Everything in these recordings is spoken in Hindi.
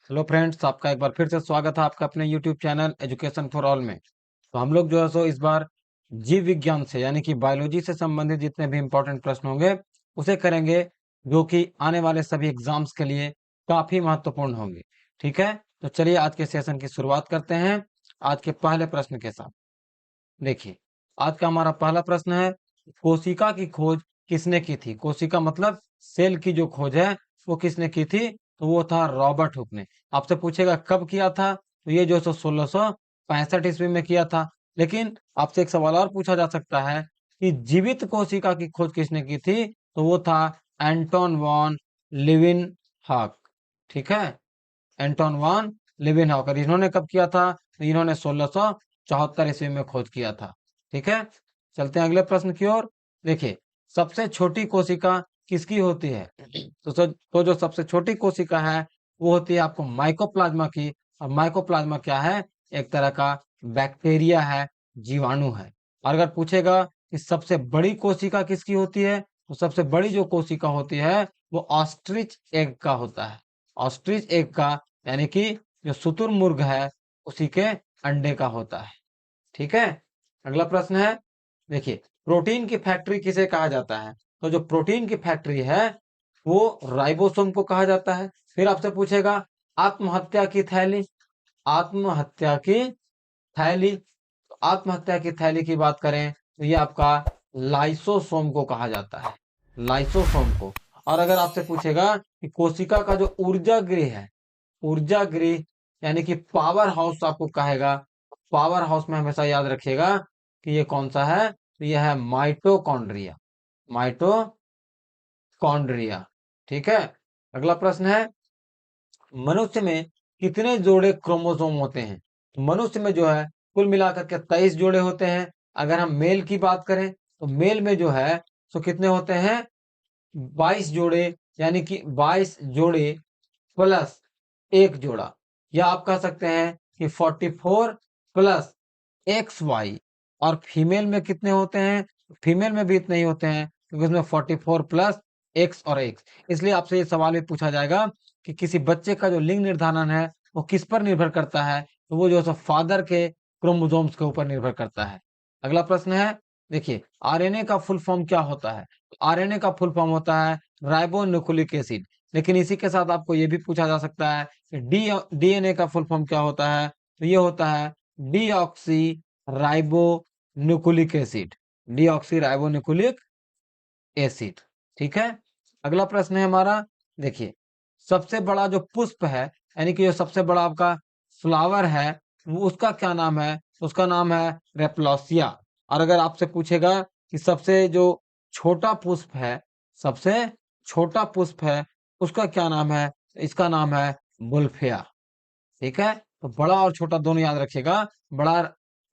हेलो फ्रेंड्स, आपका एक बार फिर से स्वागत है आपका अपने YouTube channel education for all में। तो हम लोग जो है सो इस बार जीव विज्ञान से यानी कि बायोलॉजी से संबंधित जितने भी इंपॉर्टेंट प्रश्न होंगे उसे करेंगे, जो कि आने वाले सभी एग्जाम्स के लिए काफी महत्वपूर्ण होंगे। ठीक है, तो चलिए आज के सेशन की शुरुआत करते हैं आज के पहले प्रश्न के साथ। देखिए, आज का हमारा पहला प्रश्न है, कोशिका की खोज किसने की थी? कोशिका मतलब सेल की जो खोज है वो किसने की थी? तो वो था रॉबर्ट हुक ने। आपसे पूछेगा कब किया था, तो ये जो 1665 ईस्वी में किया था। लेकिन आपसे एक सवाल और पूछा जा सकता है कि जीवित कोशिका की खोज किसने की थी? तो वो था एंटोन वॉन लिविनहाक। ठीक है, एंटोन वॉन लिविनहाक। और इन्होंने कब किया था? तो इन्होंने 1674 ईस्वी में खोज किया था। ठीक है, चलते हैं अगले प्रश्न की ओर। देखिए, सबसे छोटी कोशिका किसकी होती है? तो जो सबसे छोटी कोशिका है वो होती है आपको माइकोप्लाज्मा की। और माइकोप्लाज्मा क्या है? एक तरह का बैक्टीरिया है, जीवाणु है। और अगर पूछेगा कि सबसे बड़ी कोशिका किसकी होती है, तो सबसे बड़ी जो कोशिका होती है वो ऑस्ट्रिच एग का होता है। ऑस्ट्रिच एग का यानी कि जो शुतुरमुर्ग है उसी के अंडे का होता है। ठीक है, अगला प्रश्न है। देखिए, प्रोटीन की फैक्ट्री किसे कहा जाता है? तो जो प्रोटीन की फैक्ट्री है वो राइबोसोम को कहा जाता है। फिर आपसे पूछेगा आत्महत्या की थैली। आत्महत्या की थैली, तो आत्महत्या की थैली की बात करें तो ये आपका लाइसोसोम को कहा जाता है, लाइसोसोम को। और अगर आपसे पूछेगा कि कोशिका का जो ऊर्जा गृह है, ऊर्जा गृह यानी कि पावर हाउस आपको कहेगा, पावर हाउस में हमेशा याद रखिएगा कि ये कौन सा है? तो यह है माइटोकॉन्ड्रिया, माइटोकॉन्ड्रिया। ठीक है, अगला प्रश्न है, मनुष्य में कितने जोड़े क्रोमोसोम होते हैं? तो मनुष्य में जो है कुल मिलाकर के 23 जोड़े होते हैं। अगर हम मेल की बात करें तो मेल में जो है तो कितने होते हैं? 22 जोड़े, यानी कि 22 जोड़े प्लस एक जोड़ा, या आप कह सकते हैं कि 44 प्लस एक्स वाई। और फीमेल में कितने होते हैं? फीमेल में भी इतने ही होते हैं, क्योंकि उसमें 44 प्लस एक्स और एक्स। इसलिए आपसे ये सवाल भी पूछा जाएगा कि किसी बच्चे का जो लिंग निर्धारण है वो किस पर निर्भर करता है? तो वो जो है फादर के क्रोमोसोम्स के ऊपर निर्भर करता है। अगला प्रश्न है, देखिए, आरएनए का फुल फॉर्म क्या होता है? आरएनए का फुल फॉर्म होता है राइबो न्यूक्लिक एसिड। लेकिन इसी के साथ आपको ये भी पूछा जा सकता है कि डीएनए का फुल फॉर्म क्या होता है? तो ये होता है deoxy ribo nucleic acid, deoxy ribo nucleic acid. ठीक है, अगला प्रश्न है हमारा। देखिए, सबसे बड़ा जो पुष्प है यानी कि जो सबसे बड़ा आपका फ्लावर है वो उसका क्या नाम है? उसका नाम है रेपलोसिया। और अगर आपसे पूछेगा कि सबसे जो छोटा पुष्प है, सबसे छोटा पुष्प है उसका क्या नाम है? इसका नाम है बुल्फिया। ठीक है, तो बड़ा और छोटा दोनों याद रखिएगा, बड़ा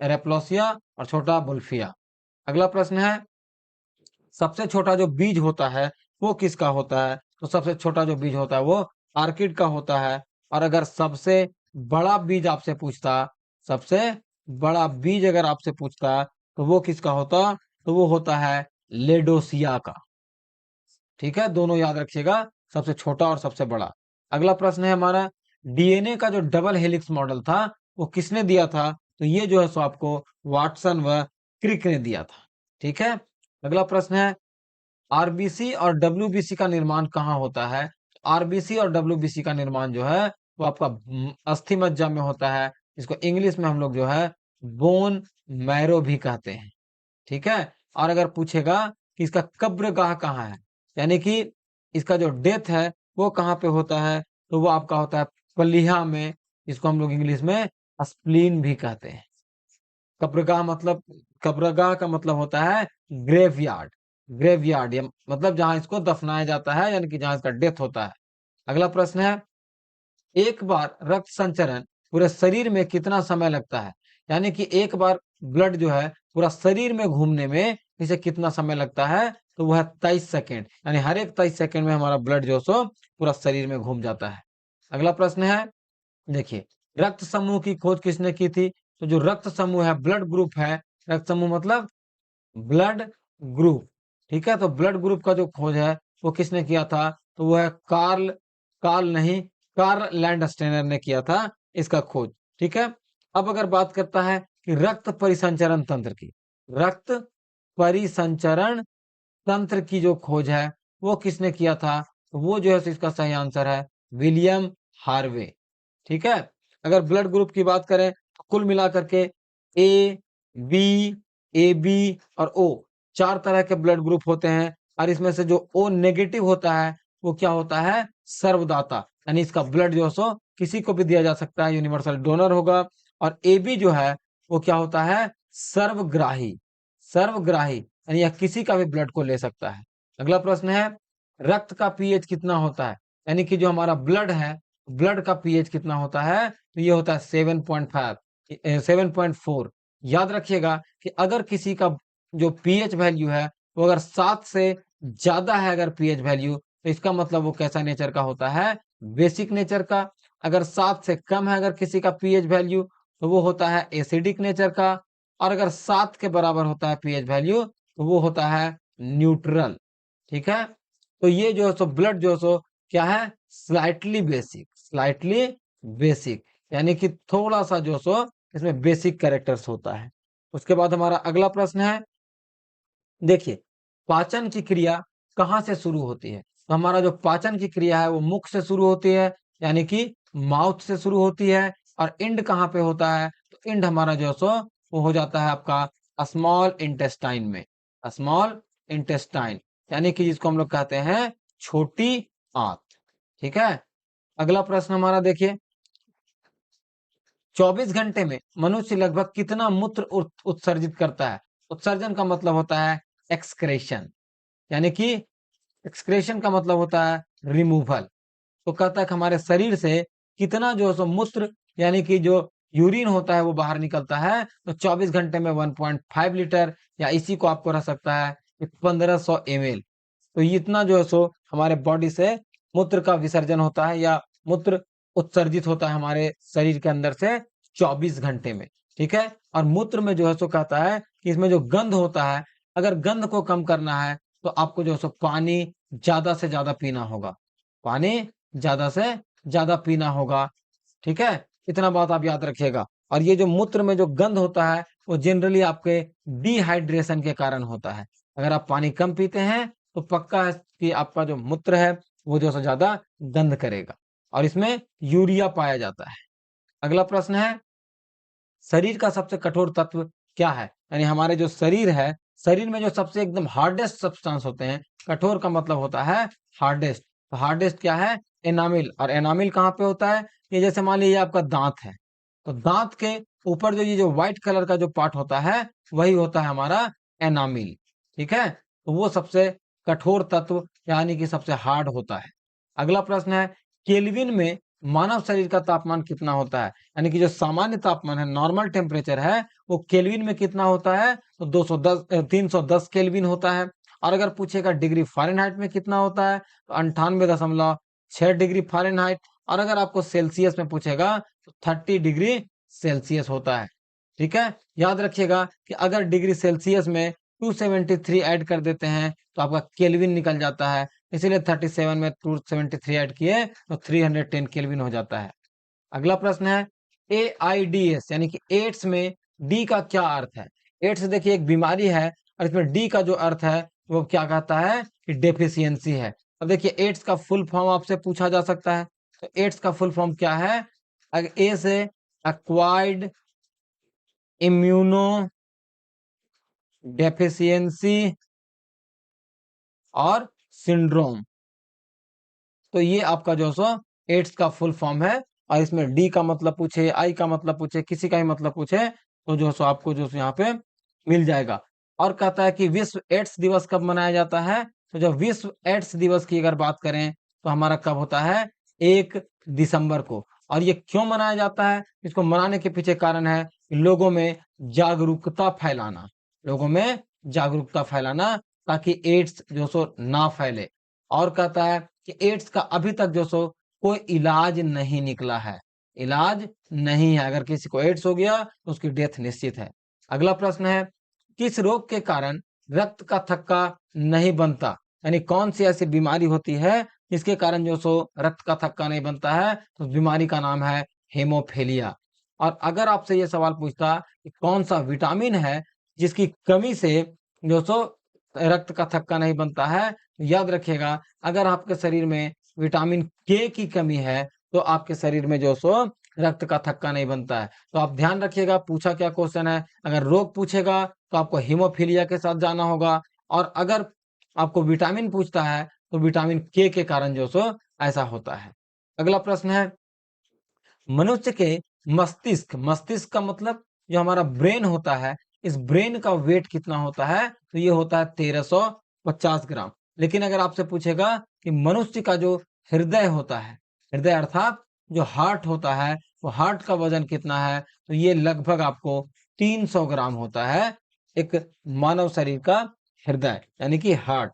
रेपलोसिया और छोटा बुल्फिया। अगला प्रश्न है, सबसे छोटा जो बीज होता है वो किसका होता है? तो सबसे छोटा जो बीज होता है वो आर्किड का होता है। और अगर सबसे बड़ा बीज आपसे पूछता, सबसे बड़ा बीज अगर आपसे पूछता तो वो किसका होता? तो वो होता है लेडोसिया का। ठीक है, दोनों याद रखिएगा, सबसे छोटा और सबसे बड़ा। अगला प्रश्न है हमारा, डीएनए का जो डबल हेलिक्स मॉडल था वो किसने दिया था? तो ये जो है सो आपको वाटसन व क्रिक ने दिया था। ठीक है, अगला प्रश्न है, आरबीसी और डब्ल्यूबीसी का निर्माण कहाँ होता है? आरबीसी और डब्ल्यूबीसी का निर्माण जो है वो आपका अस्थि मज्जा में होता है। इसको इंग्लिश में हम लोग जो है बोन मैरो भी कहते हैं। ठीक है, और अगर पूछेगा कि इसका कब्रगाह कहाँ है, यानी कि इसका जो डेथ है वो कहाँ पे होता है, तो वो आपका होता है पलिया में। इसको हम लोग इंग्लिश में स्प्लीन भी कहते हैं। कब्रगाह मतलब, कब्रगाह का मतलब होता है ग्रेवयार्ड। ग्रेवयार्ड या मतलब जहां इसको दफनाया जाता है, यानी कि जहां इसका डेथ होता है। अगला प्रश्न है, एक बार रक्त संचरण पूरे शरीर में कितना समय लगता है? यानी कि एक बार ब्लड जो है पूरा शरीर में घूमने में इसे कितना समय लगता है? तो वह 23 सेकेंड, यानी हर एक 23 सेकेंड में हमारा ब्लड जो सो पूरा शरीर में घूम जाता है। अगला प्रश्न है, देखिए, रक्त समूह की खोज किसने की थी? तो जो रक्त समूह है, ब्लड ग्रुप है, रक्त समूह मतलब ब्लड ग्रुप। ठीक है, तो ब्लड ग्रुप का जो खोज है वो किसने किया था? तो वो है कार्ल, कार्ल नहीं, कार्ल लैंडस्टेनर ने किया था इसका खोज। ठीक है, अब अगर बात करता है कि रक्त परिसंचरण तंत्र की, रक्त परिसंचरण तंत्र की जो खोज है वो किसने किया था, तो वो जो है इसका सही आंसर है विलियम हार्वे। ठीक है, अगर ब्लड ग्रुप की बात करें तो कुल मिलाकर के ए बी, ए बी और ओ, चार तरह के ब्लड ग्रुप होते हैं, और इसमें से जो ओ नेगेटिव होता है वो क्या होता है, सर्वदाता, यानी इसका ब्लड जो है सो किसी को भी दिया जा सकता है, यूनिवर्सल डोनर होगा। और ए बी जो है वो क्या होता है, सर्वग्राही, सर्वग्राही यानी यह किसी का भी ब्लड को ले सकता है। अगला प्रश्न है, रक्त का पीएच कितना होता है, यानी कि जो हमारा ब्लड है, ब्लड का पीएच कितना होता है, तो ये होता है 7.5 7.4। याद रखिएगा कि अगर किसी का जो पीएच वैल्यू है वो अगर 7 से ज्यादा है अगर पीएच वैल्यू, तो इसका मतलब वो कैसा नेचर का होता है, बेसिक नेचर का। अगर 7 से कम है अगर किसी का पीएच वैल्यू, तो वो होता है एसिडिक नेचर का। और अगर 7 के बराबर होता है पीएच वैल्यू, तो वो होता है न्यूट्रल। ठीक है, तो ये जो है सो ब्लड जो है सो क्या है, स्लाइटली बेसिक, स्लाइटली बेसिक, यानी कि थोड़ा सा जो सो इसमें बेसिक कैरेक्टर्स होता है। उसके बाद हमारा अगला प्रश्न है, देखिए पाचन की क्रिया कहाँ से शुरू होती है, तो हमारा जो पाचन की क्रिया है वो मुख से शुरू होती है, यानी कि माउथ से शुरू होती है। और इंड कहाँ पे होता है, तो इंड हमारा जो सो वो हो जाता है आपका स्मॉल इंटेस्टाइन में, स्मॉल इंटेस्टाइन, यानी कि जिसको हम लोग कहते हैं छोटी आंत। ठीक है, अगला प्रश्न हमारा देखिए, 24 घंटे में मनुष्य लगभग कितना मूत्र उत्सर्जित करता है। उत्सर्जन का मतलब होता है एक्सक्रेशन, यानी कि एक्सक्रेशन का मतलब होता है रिमूवल। तो कहता है कि हमारे शरीर से कितना जो है सो मूत्र यानी कि जो यूरिन होता है वो बाहर निकलता है, तो 24 घंटे में 1.5 लीटर, या इसी को आपको रह सकता है 1500 ml। तो इतना जो है सो हमारे बॉडी से मूत्र का विसर्जन होता है या मूत्र उत्सर्जित होता है हमारे शरीर के अंदर से 24 घंटे में। ठीक है, और मूत्र में जो है सो कहता है कि इसमें जो गंध होता है, अगर गंध को कम करना है तो आपको जो है सो पानी ज्यादा से ज्यादा पीना होगा, पानी ज्यादा से ज्यादा पीना होगा। ठीक है, इतना बात आप याद रखिएगा। और ये जो मूत्र में जो गंध होता है वो जनरली आपके डिहाइड्रेशन के कारण होता है। अगर आप पानी कम पीते हैं तो पक्का है कि आपका जो मूत्र है वो जो है ज्यादा गंध करेगा, और इसमें यूरिया पाया जाता है। अगला प्रश्न है, शरीर का सबसे कठोर तत्व क्या है, यानी हमारे जो शरीर है, शरीर में जो सबसे एकदम हार्डेस्ट सब्सटेंस होते हैं, कठोर का मतलब होता है हार्डेस्ट, तो हार्डेस्ट क्या है, एनामिल। और एनामिल कहाँ पे होता है, ये जैसे मान लीजिए आपका दांत है, तो दांत के ऊपर जो ये जो व्हाइट कलर का जो पार्ट होता है वही होता है हमारा एनामिल। ठीक है, तो वो सबसे कठोर तत्व यानी कि सबसे हार्ड होता है। अगला प्रश्न है, केल्विन में मानव शरीर का तापमान कितना होता है, यानी कि जो सामान्य तापमान है, नॉर्मल टेम्परेचर है, वो केल्विन में कितना होता है, तो 210 310 केल्विन होता है। और अगर पूछेगा डिग्री फ़ारेनहाइट में कितना होता है, तो 98.6 डिग्री फ़ारेनहाइट। और अगर आपको सेल्सियस में पूछेगा तो 30 डिग्री सेल्सियस होता है। ठीक है, याद रखिएगा कि अगर डिग्री सेल्सियस में 273 ऐड कर देते हैं तो आपका केल्विन निकल जाता है, इसीलिए 37 में 273 ऐड किए तो 310 केल्विन हो जाता है। अगला प्रश्न है, एआईडीएस यानी कि एड्स में डी का क्या अर्थ है। एड्स देखिए एक बीमारी है, और इसमें डी का जो अर्थ है वो क्या कहता है कि डेफिशिएंसी है। अब देखिए एड्स का फुल फॉर्म आपसे पूछा जा सकता है, तो एड्स का फुल फॉर्म क्या है, ए से एक्वायर्ड इम्यूनो डेफिशिएंसी और सिंड्रोम, तो ये आपका जो सो एड्स का फुल फॉर्म है। और इसमें डी का मतलब पूछे, आई का मतलब पूछे, किसी का ही मतलब पूछे, तो जो सो आपको जो सो यहाँ पे मिल जाएगा। और कहता है कि विश्व एड्स दिवस कब मनाया जाता है, तो जब विश्व एड्स दिवस की अगर बात करें तो हमारा कब होता है, 1 दिसंबर को। और ये क्यों मनाया जाता है, इसको मनाने के पीछे कारण है कि लोगों में जागरूकता फैलाना, लोगों में जागरूकता फैलाना, ताकि एड्स जो सो ना फैले। और कहता है कि एड्स का अभी तक जो सो कोई इलाज नहीं निकला है, इलाज नहीं है, अगर किसी को एड्स हो गया तो उसकी डेथ निश्चित है। अगला प्रश्न है, किस रोग के कारण रक्त का थक्का नहीं बनता, यानी कौन सी ऐसी बीमारी होती है इसके कारण जो सो रक्त का थक्का नहीं बनता है, तो उस बीमारी का नाम है हेमोफीलिया। और अगर आपसे ये सवाल पूछता कि कौन सा विटामिन है जिसकी कमी से जो सो रक्त का थक्का नहीं बनता है, तो याद रखिएगा, अगर आपके शरीर में विटामिन के की कमी है तो आपके शरीर में जो सो रक्त का थक्का नहीं बनता है। तो आप ध्यान रखिएगा, पूछा क्या क्वेश्चन है। अगर रोग पूछेगा तो आपको हीमोफीलिया के साथ जाना होगा, और अगर आपको विटामिन पूछता है तो विटामिन के कारण जो सो ऐसा होता है। अगला प्रश्न है, मनुष्य के मस्तिष्क, मस्तिष्क का मतलब जो हमारा ब्रेन होता है, इस ब्रेन का वेट कितना होता है, तो ये होता है 1350 ग्राम। लेकिन अगर आपसे पूछेगा कि मनुष्य का जो हृदय होता है, हृदय अर्थात जो हार्ट होता है, वो हार्ट का वजन कितना है, तो ये लगभग आपको 300 ग्राम होता है, एक मानव शरीर का हृदय यानी कि हार्ट।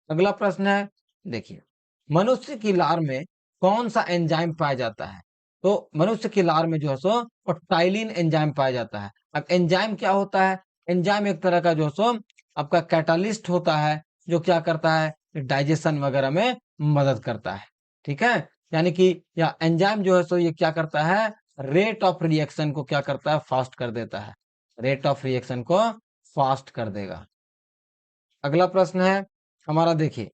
अगला प्रश्न है, देखिए, मनुष्य की लार में कौन सा एंजाइम पाया जाता है, तो मनुष्य की लार में जो है सो वो टाइलिन एंजाइम पाया जाता है। अब एंजाइम क्या होता है, एंजाइम एक तरह का जो सो आपका कैटालिस्ट होता है, जो क्या करता है, डाइजेशन वगैरह में मदद करता है। ठीक है, यानी कि या एंजाइम जो है सो ये क्या करता है, रेट ऑफ रिएक्शन को क्या करता है, फास्ट कर देता है, रेट ऑफ रिएक्शन को फास्ट कर देगा। अगला प्रश्न है हमारा, देखिए,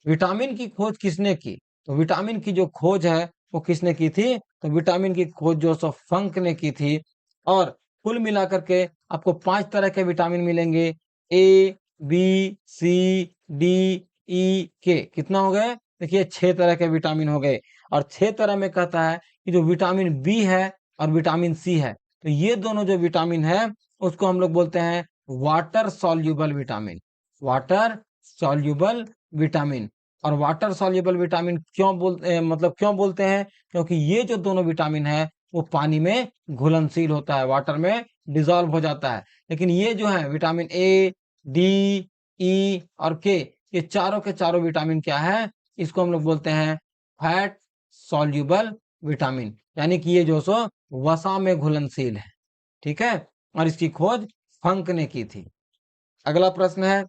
विटामिन की खोज किसने की, तो विटामिन की जो खोज है वो किसने की थी, तो विटामिन की खोज जो सो फंक ने की थी। और कुल मिलाकर के आपको 5 तरह के विटामिन मिलेंगे, ए, बी, सी, डी, ई, के, कितना हो गए, देखिए 6 तरह के विटामिन हो गए। और 6 तरह में कहता है कि जो विटामिन बी है और विटामिन सी है, तो ये दोनों जो विटामिन है उसको हम लोग बोलते हैं water soluble vitamin, water soluble vitamin. और वाटर सॉल्युबल विटामिन क्यों बोलते, मतलब क्यों बोलते हैं, क्योंकि ये जो दोनों विटामिन है वो पानी में घुलनशील होता है, वाटर में डिसॉल्व हो जाता है। लेकिन ये जो है विटामिन ए, डी, ई और के, ये चारों के चारों विटामिन क्या है, इसको हम लोग बोलते हैं फैट सॉल्युबल विटामिन, यानी कि ये जो सो वसा में घुलनशील है। ठीक है, और इसकी खोज फंक ने की थी। अगला प्रश्न है,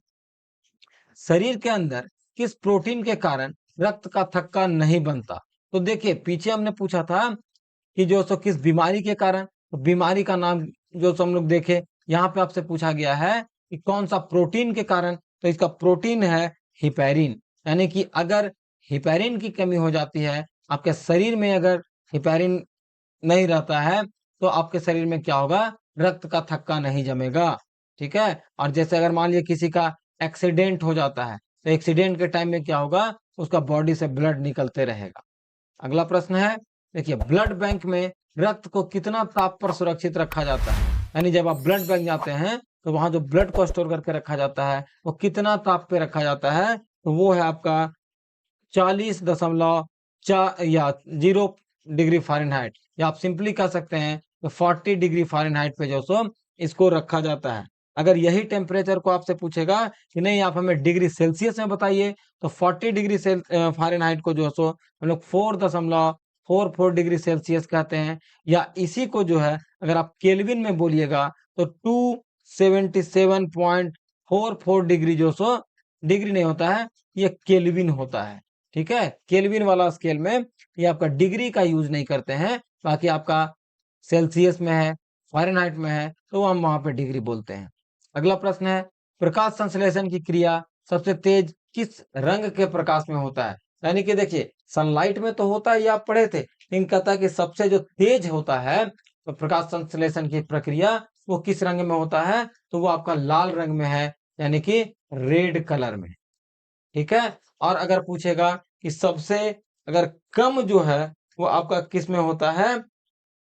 शरीर के अंदर किस प्रोटीन के कारण रक्त का थक्का नहीं बनता, तो देखिए पीछे हमने पूछा था कि जो सो किस बीमारी के कारण, तो बीमारी का नाम जो सो हम लोग देखे, यहाँ पे आपसे पूछा गया है कि कौन सा प्रोटीन के कारण, तो इसका प्रोटीन है हिपैरिन। यानी कि अगर हिपैरिन की कमी हो जाती है आपके शरीर में, अगर हिपैरिन नहीं रहता है तो आपके शरीर में क्या होगा, रक्त का थक्का नहीं जमेगा। ठीक है, और जैसे अगर मान लिया किसी का एक्सीडेंट हो जाता है, तो एक्सीडेंट के टाइम में क्या होगा, उसका बॉडी से ब्लड निकलते रहेगा। अगला प्रश्न है, देखिए, ब्लड बैंक में रक्त को कितना ताप पर सुरक्षित रखा जाता है, यानी जब आप ब्लड बैंक जाते हैं तो वहां जो ब्लड को स्टोर करके रखा जाता है वो कितना ताप पे रखा जाता है, तो वो है आपका 40 या 0 डिग्री फ़ारेनहाइट, या आप सिंपली कह सकते हैं तो 40 डिग्री फ़ारेनहाइट पे जो सो इसको रखा जाता है। अगर यही टेम्परेचर को आपसे पूछेगा कि नहीं आप हमें डिग्री सेल्सियस में बताइए, तो 40 डिग्री फ़ारेनहाइट को जो सो हम लोग 4.44 डिग्री सेल्सियस कहते हैं। या इसी को जो है अगर आप केल्विन में बोलिएगा तो 277.44 डिग्री जो सो डिग्री नहीं होता है, ये केल्विन होता है। ठीक है, केल्विन वाला स्केल में ये आपका डिग्री का यूज नहीं करते हैं, बाकी आपका सेल्सियस में है, फ़ारेनहाइट में है, तो हम वहां पे डिग्री बोलते हैं। अगला प्रश्न है, प्रकाश संश्लेषण की क्रिया सबसे तेज किस रंग के प्रकाश में होता है, यानी कि देखिए सनलाइट में तो होता है, ये आप पढ़े थे, लेकिन कहता है कि सबसे जो तेज होता है तो प्रकाश संश्लेषण की प्रक्रिया वो किस रंग में होता है, तो वो आपका लाल रंग में है, यानी कि रेड कलर में। ठीक है, और अगर पूछेगा कि सबसे अगर कम जो है वो आपका किस में होता है,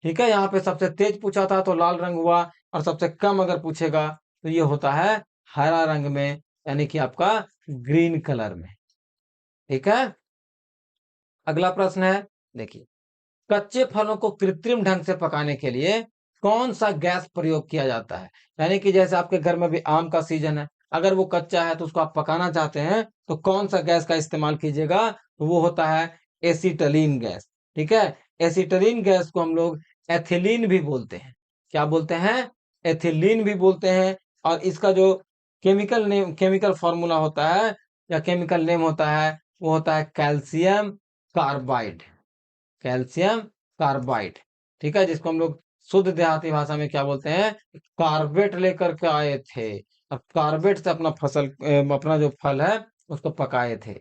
ठीक है, यहाँ पे सबसे तेज पूछा था तो लाल रंग हुआ, और सबसे कम अगर पूछेगा तो ये होता है हरा रंग में, यानी कि आपका ग्रीन कलर में। ठीक है, अगला प्रश्न है, देखिए, कच्चे फलों को कृत्रिम ढंग से पकाने के लिए कौन सा गैस प्रयोग किया जाता है, यानी कि जैसे आपके घर में भी आम का सीजन है, अगर वो कच्चा है तो उसको आप पकाना चाहते हैं तो कौन सा गैस का इस्तेमाल कीजिएगा, तो वो होता है एसिटलीन गैस। ठीक है, एसिटलीन गैस को हम लोग एथिलीन भी बोलते हैं, क्या बोलते हैं, एथिलीन भी बोलते हैं। और इसका जो केमिकल फॉर्मूला होता है या केमिकल नेम होता है वो होता है कैल्शियम कार्बाइड। कैल्शियम कार्बाइड, ठीक है, जिसको हम लोग शुद्ध देहाती भाषा में क्या बोलते हैं, कार्बेट लेकर के आए थे और कार्बेट से अपना अपना जो फल है उसको पकाए थे।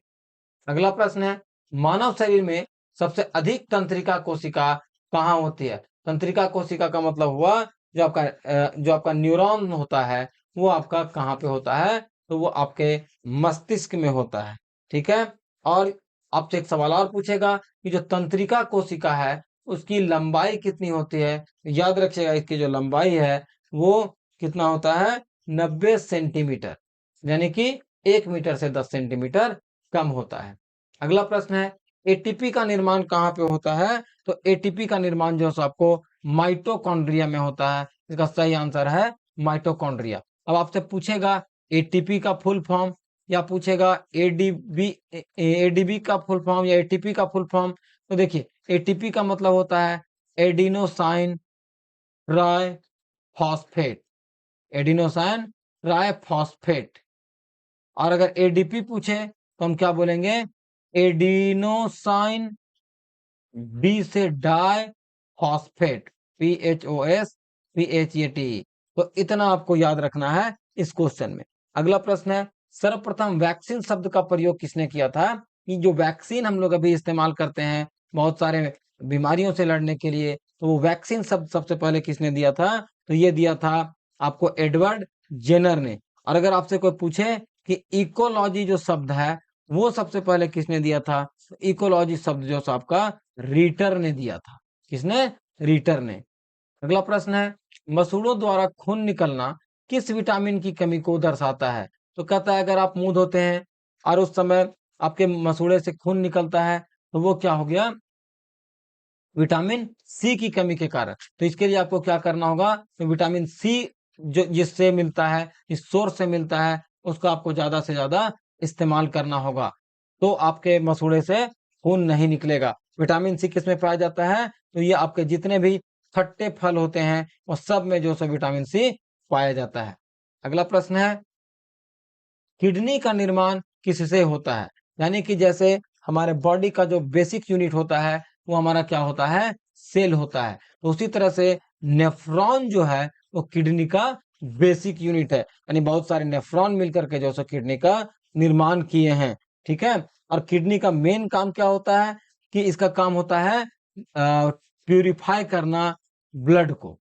अगला प्रश्न है, मानव शरीर में सबसे अधिक तंत्रिका कोशिका कहाँ होती है? तंत्रिका कोशिका का मतलब हुआ जो आपका न्यूरॉन होता है वो आपका कहाँ पे होता है, तो वो आपके मस्तिष्क में होता है, ठीक है। और आपसे एक सवाल और पूछेगा कि जो तंत्रिका कोशिका है उसकी लंबाई कितनी होती है? याद रखिएगा इसकी जो लंबाई है वो कितना होता है, 90 सेंटीमीटर, यानी कि 1 मीटर से 10 सेंटीमीटर कम होता है। अगला प्रश्न है, एटीपी का निर्माण कहाँ पे होता है? तो एटीपी का निर्माण जो है आपको माइटोकॉन्ड्रिया में होता है। इसका सही आंसर है माइटोकॉन्ड्रिया। अब आपसे पूछेगा एटीपी का फुल फॉर्म, या पूछेगा एडीबी का फुल फॉर्म या एटीपी का फुल फॉर्म। तो देखिए, एटीपी का मतलब होता है adenosine try phosphate, adenosine try phosphate. और अगर एडीपी पूछे तो हम क्या बोलेंगे, एडिनोसाइन डी से डाई फॉस्फेट, PHOS PHAT। तो इतना आपको याद रखना है इस क्वेश्चन में। अगला प्रश्न है, सर्वप्रथम वैक्सीन शब्द का प्रयोग किसने किया था? कि जो वैक्सीन हम लोग अभी इस्तेमाल करते हैं बहुत सारे बीमारियों से लड़ने के लिए, तो वो वैक्सीन शब्द सबसे पहले किसने दिया था? तो ये दिया था आपको एडवर्ड जेनर ने। और अगर आपसे कोई पूछे कि इकोलॉजी जो शब्द है वो सबसे पहले किसने दिया था? इकोलॉजी शब्द जो आपका रीटर ने दिया था। किसने? रीटर ने। अगला प्रश्न है, मसूड़ों द्वारा खून निकलना किस विटामिन की कमी को दर्शाता है? तो कहता है अगर आप मुंह धोते हैं और उस समय आपके मसूड़े से खून निकलता है तो वो क्या हो गया, विटामिन सी की कमी के कारण। तो इसके लिए आपको क्या करना होगा, तो विटामिन सी जो जिससे मिलता है, इस सोर्स से मिलता है, उसको आपको ज्यादा से ज्यादा इस्तेमाल करना होगा, तो आपके मसूड़े से खून नहीं निकलेगा। विटामिन सी किस में पाया जाता है? तो ये आपके जितने भी खट्टे फल होते हैं वो सब में जो सो विटामिन सी पाया जाता है। अगला प्रश्न है, किडनी का निर्माण किससे होता है? यानी कि जैसे हमारे बॉडी का जो बेसिक यूनिट होता है वो हमारा क्या होता है, सेल होता है। तो उसी तरह से नेफ्रॉन जो है वो किडनी का बेसिक यूनिट है, यानी बहुत सारे नेफ्रॉन मिलकर के जो किडनी का निर्माण किए हैं, ठीक है। और किडनी का मेन काम क्या होता है, कि इसका काम होता है प्यूरिफाई करना ब्लड को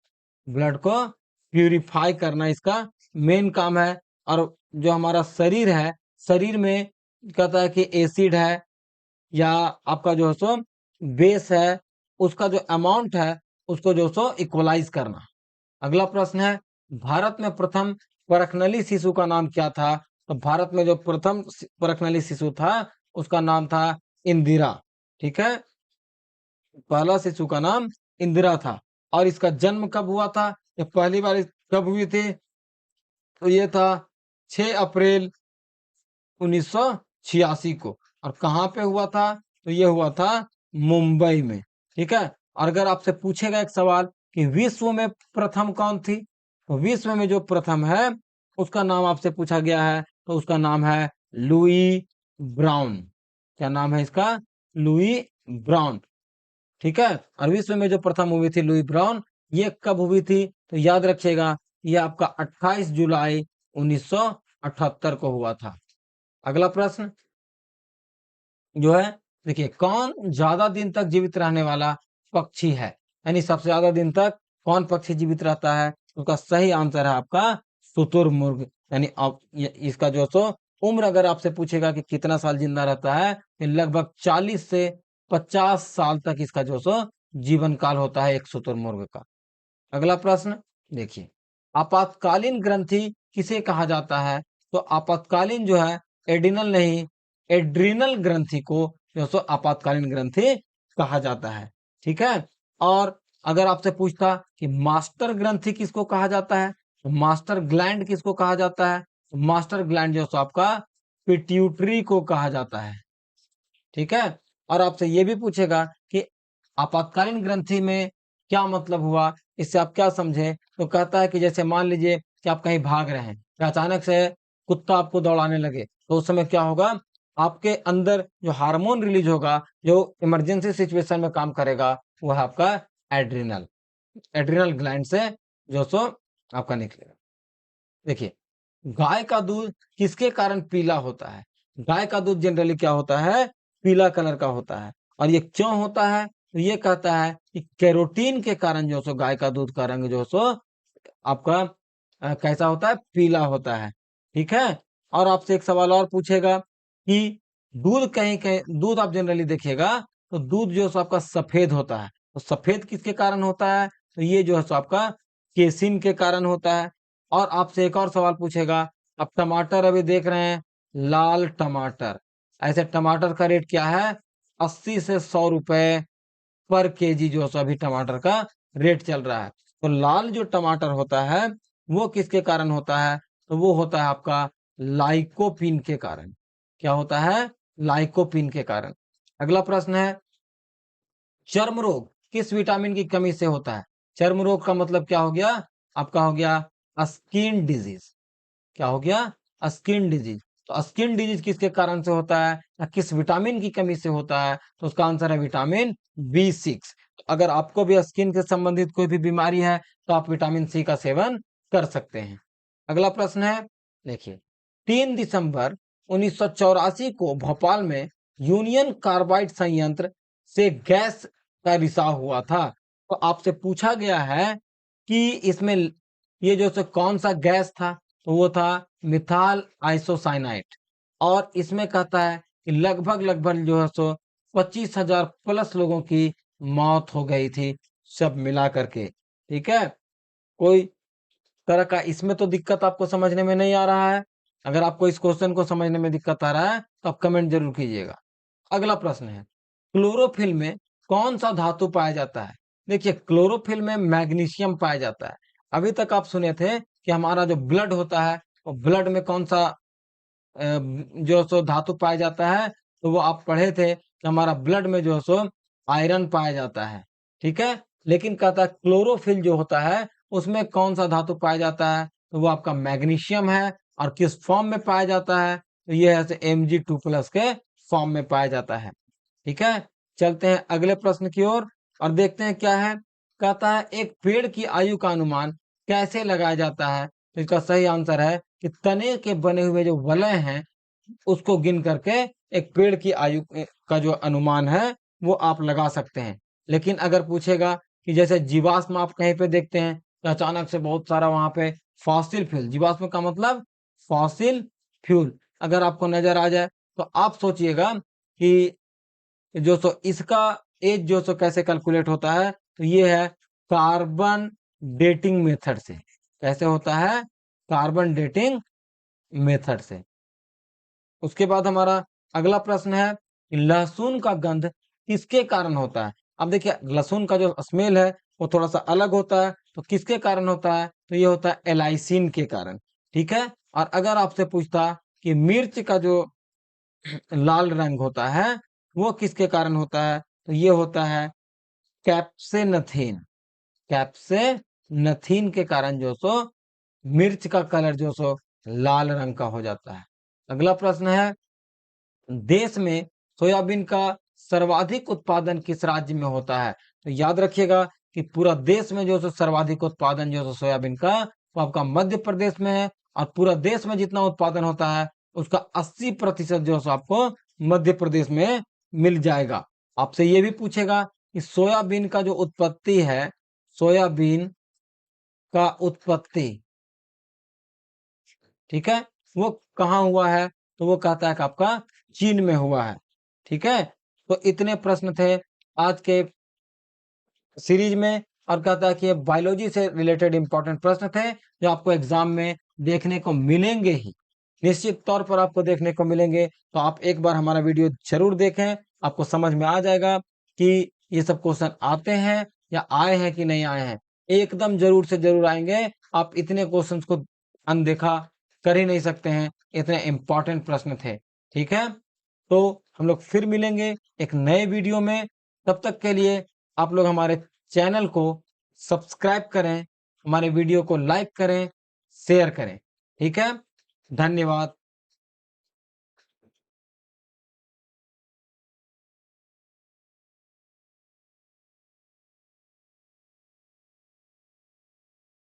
प्यूरिफाई करना इसका मेन काम है। और जो हमारा शरीर है, शरीर में कहता है कि एसिड है या आपका जो है सो बेस है, उसका जो अमाउंट है उसको जो सो इक्वलाइज करना। अगला प्रश्न है, भारत में प्रथम परखनली शिशु का नाम क्या था? तो भारत में जो प्रथम परखनली शिशु था उसका नाम था इंदिरा, ठीक है। पहला शिशु का नाम इंदिरा था। और इसका जन्म कब हुआ था, ये पहली बार कब हुई थी? तो ये था 6 अप्रैल 1986 को। और कहाँ पे हुआ था? तो ये हुआ था मुंबई में, ठीक है। और अगर आपसे पूछेगा एक सवाल कि विश्व में प्रथम कौन थी, तो विश्व में जो प्रथम है उसका नाम आपसे पूछा गया है, तो उसका नाम है लुई ब्राउन। क्या नाम है इसका? लुई ब्राउन, ठीक है। और विश्व में जो प्रथम हुई थी लुई ब्राउन, ये कब हुई थी? तो याद रखिएगा ये आपका 28 जुलाई 1978 को हुआ था। अगला प्रश्न जो है, देखिए, कौन ज्यादा दिन तक जीवित रहने वाला पक्षी है? यानी सबसे ज्यादा दिन तक कौन पक्षी जीवित रहता है? उसका सही आंसर है आपका शुतुरमुर्ग। यानी इसका जो सो उम्र अगर आपसे पूछेगा कि कितना साल जिंदा रहता है, तो लगभग 40 से 50 साल तक इसका जो सो जीवन काल होता है एक शुतुरमुर्ग का। अगला प्रश्न देखिए, आपातकालीन ग्रंथि किसे कहा जाता है? तो आपातकालीन जो है एडिनल नहीं, एड्रिनल ग्रंथि को जो सो आपातकालीन ग्रंथि कहा जाता है, ठीक है। और अगर आपसे पूछता कि मास्टर ग्रंथि किसको कहा जाता है, तो मास्टर ग्लैंड किसको कहा जाता है? तो मास्टर ग्लैंड जो सो आपका पिट्यूटरी को कहा जाता है, ठीक है। और आपसे ये भी पूछेगा कि आपातकालीन ग्रंथि में क्या मतलब हुआ, इससे आप क्या समझे? तो कहता है कि जैसे मान लीजिए कि आप कहीं भाग रहे हैं या अचानक से कुत्ता आपको दौड़ाने लगे, तो उस समय क्या होगा, आपके अंदर जो हार्मोन रिलीज होगा, जो इमरजेंसी सिचुएशन में काम करेगा, वो है आपका एड्रिनल। एड्रिनल ग्लैंड से जो सो आपका निकलेगा। देखिए, गाय का दूध किसके कारण पीला होता है? गाय का दूध जनरली क्या होता है? पीला कलर का होता है। और ये क्यों होता है? तो ये कहता है कि कैरोटीन के कारण जो सो गाय का दूध का रंग जो सो आपका कैसा होता है? पीला होता है। ठीक है? और आपसे एक सवाल और पूछेगा कि दूध कहीं-कहीं दूध आप जनरली देखिएगा, तो दूध जो है सो आपका सफ़ेद होता है। तो सफ़ेद किसके कारण होता है? तो ये जो है सो आपका केसिन के कारण होता है। और आपसे एक और सवाल पूछेगा, आप टमाटर अभी देख रहे हैं, लाल टमाटर। ऐसे टमाटर का रेट क्या है? 80 से 100 रुपए पर केजी जो है सो अभी टमाटर का रेट चल रहा है। तो लाल जो टमाटर होता है, वो किसके कारण होता है? तो वो होता है आपका लाइकोपीन के कारण। क्या होता है? लाइकोपीन के कारण। अगला प्रश्न है, चर्म रोग किस विटामिन की कमी से होता है? चर्म रोग का मतलब क्या हो गया? आपका हो गया स्किन डिजीज। क्या हो गया? Skin disease. तो स्किन डिजीज किसके कारण से होता है या किस विटामिन की कमी से होता है? तो उसका आंसर है विटामिन B6। अगर आपको भी स्किन से संबंधित कोई भी बीमारी है, तो आप विटामिन सी का सेवन कर सकते हैं। अगला प्रश्न है, देखिए, 3 दिसंबर 1984 को भोपाल में यूनियन कार्बाइड संयंत्र से गैस का रिसाव हुआ था। तो आपसे पूछा गया है कि इसमें ये जो सो कौन सा गैस था? तो वो था मिथाइल आइसोसाइनाइड। और इसमें कहता है कि लगभग जो है सो 25,000 प्लस लोगों की मौत हो गई थी, सब मिला करके। ठीक है? कोई तरह का इसमें तो दिक्कत आपको समझने में नहीं आ रहा है? अगर आपको इस क्वेश्चन को समझने में दिक्कत आ रहा है, तो आप कमेंट जरूर कीजिएगा। अगला प्रश्न है, क्लोरोफिल में कौन सा धातु पाया जाता है? देखिए, क्लोरोफिल में मैग्नीशियम पाया जाता है। अभी तक आप सुने थे कि हमारा जो ब्लड होता है, वो ब्लड में कौन सा जो सो धातु पाया जाता है? तो वो आप पढ़े थे कि हमारा ब्लड में जो सो आयरन पाया जाता है। ठीक है? लेकिन कहता है क्लोरोफिल जो होता है, उसमें कौन सा धातु पाया जाता है? तो वो आपका मैग्नीशियम है। और किस फॉर्म में पाया जाता है? तो ये है Mg2+ के फॉर्म में पाया जाता है। ठीक है? चलते हैं अगले प्रश्न की ओर और देखते हैं क्या है। कहता है एक पेड़ की आयु का अनुमान कैसे लगाया जाता है? तो इसका सही आंसर है कि तने के बने हुए जो वलय हैं, उसको गिन करके एक पेड़ की आयु का जो अनुमान है, वो आप लगा सकते हैं। लेकिन अगर पूछेगा कि जैसे जीवाश्म आप कहीं पे देखते हैं, तो अचानक से बहुत सारा वहां पे फॉसिल फ्यूल, जीवाश्म का मतलब फॉसिल फ्यूल अगर आपको नजर आ जाए, तो आप सोचिएगा कि जो सो इसका एज जो सो कैसे कैलकुलेट होता है? तो ये है कार्बन डेटिंग मेथड से। कैसे होता है? कार्बन डेटिंग मेथड से। उसके बाद हमारा अगला प्रश्न है कि लहसुन का गंध किसके कारण होता है? अब देखिए, लहसुन का जो स्मेल है, वो थोड़ा सा अलग होता है। तो किसके कारण होता है? तो ये होता है एलाइसिन के कारण। ठीक है? और अगर आपसे पूछता कि मिर्च का जो लाल रंग होता है, वो किसके कारण होता है? तो ये होता है कैप्सेनथीन। कैप्सेनथीन के कारण जो सो मिर्च का कलर जो सो लाल रंग का हो जाता है। अगला प्रश्न है, देश में सोयाबीन का सर्वाधिक उत्पादन किस राज्य में होता है? तो याद रखिएगा कि पूरा देश में जो सो सर्वाधिक उत्पादन जो सो सोयाबीन का, वो आपका मध्य प्रदेश में है। और पूरा देश में जितना उत्पादन होता है, उसका 80% जो सो आपको मध्य प्रदेश में मिल जाएगा। आपसे ये भी पूछेगा कि सोयाबीन का जो उत्पत्ति है, सोयाबीन का उत्पत्ति, ठीक है, वो कहाँ हुआ है? तो वो कहता है कि आपका चीन में हुआ है। ठीक है? तो इतने प्रश्न थे आज के सीरीज में। और कहता है कि ये बायोलॉजी से रिलेटेड इंपॉर्टेंट प्रश्न थे, जो आपको एग्जाम में देखने को मिलेंगे ही, निश्चित तौर पर आपको देखने को मिलेंगे। तो आप एक बार हमारा वीडियो जरूर देखें, आपको समझ में आ जाएगा कि ये सब क्वेश्चन आते हैं या आए हैं कि नहीं आए हैं। एकदम जरूर से जरूर आएंगे। आप इतने क्वेश्चंस को अनदेखा कर ही नहीं सकते हैं, इतने इंपॉर्टेंट प्रश्न थे। ठीक है? तो हम लोग फिर मिलेंगे एक नए वीडियो में। तब तक के लिए आप लोग हमारे चैनल को सब्सक्राइब करें, हमारे वीडियो को लाइक करें, शेयर करें। ठीक है? धन्यवाद।